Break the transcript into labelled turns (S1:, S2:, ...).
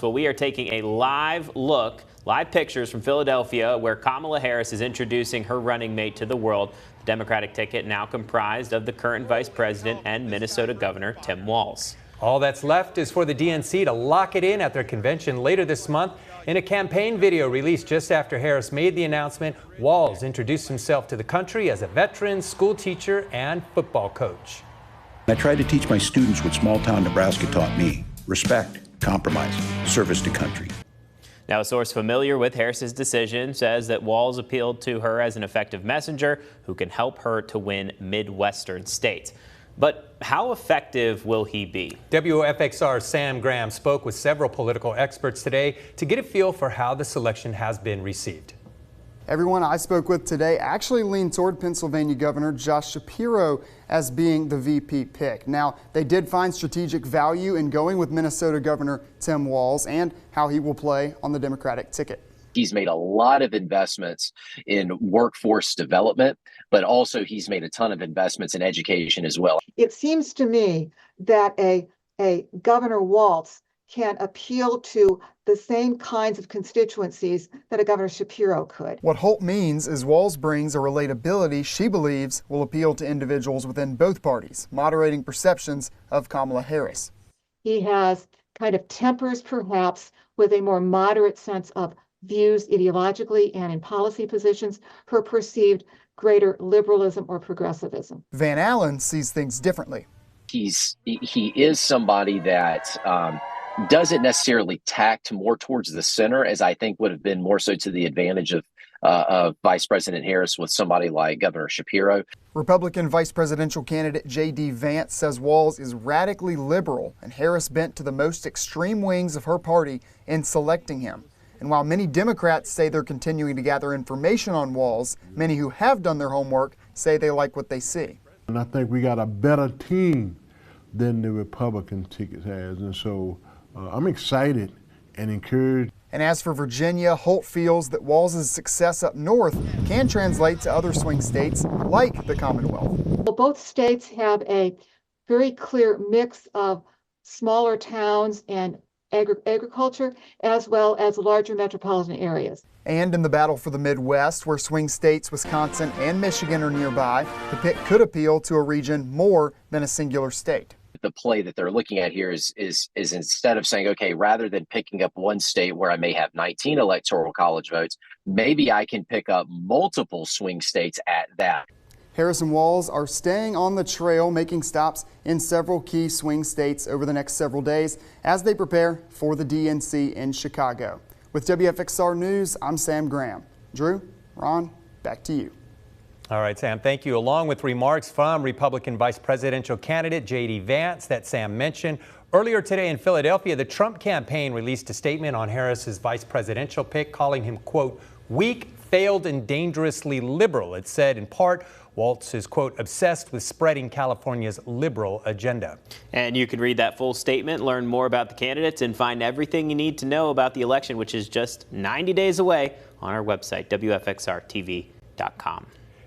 S1: Well, we are taking a live pictures from Philadelphia, where Kamala Harris is introducing her running mate to the world. The Democratic ticket now comprised of the current vice president and Minnesota Governor Tim Walz.
S2: All that's left is for the DNC to lock it in at their convention later this month. In a campaign video released just after Harris made the announcement, Walz introduced himself to the country as a veteran, school teacher, and football coach.
S3: I tried to teach my students what small-town Nebraska taught me: respect, compromise, service to country.
S1: Now, a source familiar with Harris's decision says that Walz appealed to her as an effective messenger who can help her to win Midwestern states. But how effective will he be?
S2: WFXR's Sam Graham spoke with several political experts today to get a feel for how the selection has been received.
S4: Everyone I spoke with today actually leaned toward Pennsylvania Governor Josh Shapiro as being the VP pick. Now, they did find strategic value in going with Minnesota Governor Tim Walz and how he will play on the Democratic ticket.
S5: He's made a lot of investments in workforce development, but also he's made a ton of investments in education as well.
S6: It seems to me that a Governor Walz can appeal to the same kinds of constituencies that a Governor Shapiro could.
S4: What Holt means is Walz brings a relatability she believes will appeal to individuals within both parties, moderating perceptions of Kamala Harris.
S6: He has kind of tempers, perhaps, with a more moderate sense of views ideologically and in policy positions, her perceived greater liberalism or progressivism.
S4: Van Allen sees things differently.
S5: He is somebody that doesn't necessarily tact more towards the center, as I think would have been more so to the advantage of Vice President Harris with somebody like Governor Shapiro.
S4: Republican vice presidential candidate J.D. Vance says Walz is radically liberal and Harris bent to the most extreme wings of her party in selecting him. And while many Democrats say they're continuing to gather information on Walz, many who have done their homework say they like what they see.
S7: And I think we got a better team than the Republican ticket has, and so I'm excited and encouraged.
S4: And as for Virginia, Holt feels that Walz's success up north can translate to other swing states like the Commonwealth.
S6: Well, both states have a very clear mix of smaller towns and agriculture, as well as larger metropolitan areas.
S4: And in the battle for the Midwest, where swing states Wisconsin and Michigan are nearby, the pick could appeal to a region more than a singular state.
S5: The play that they're looking at here is instead of saying, okay, rather than picking up one state where I may have 19 electoral college votes, maybe I can pick up multiple swing states at that.
S4: Harris and Walz are staying on the trail, making stops in several key swing states over the next several days as they prepare for the DNC in Chicago. With WFXR News, I'm Sam Graham. Drew, Ron, back to you.
S2: All right, Sam, thank you. Along with remarks from Republican vice presidential candidate J.D. Vance that Sam mentioned. Earlier today in Philadelphia, the Trump campaign released a statement on Harris's vice presidential pick, calling him, quote, weak, failed, and dangerously liberal. It said, in part, Walz is, quote, obsessed with spreading California's liberal agenda. And you can read that full statement, learn more about the candidates, and find everything you need to know about the election, which is just 90 days away, on our website, WFXRTV.com.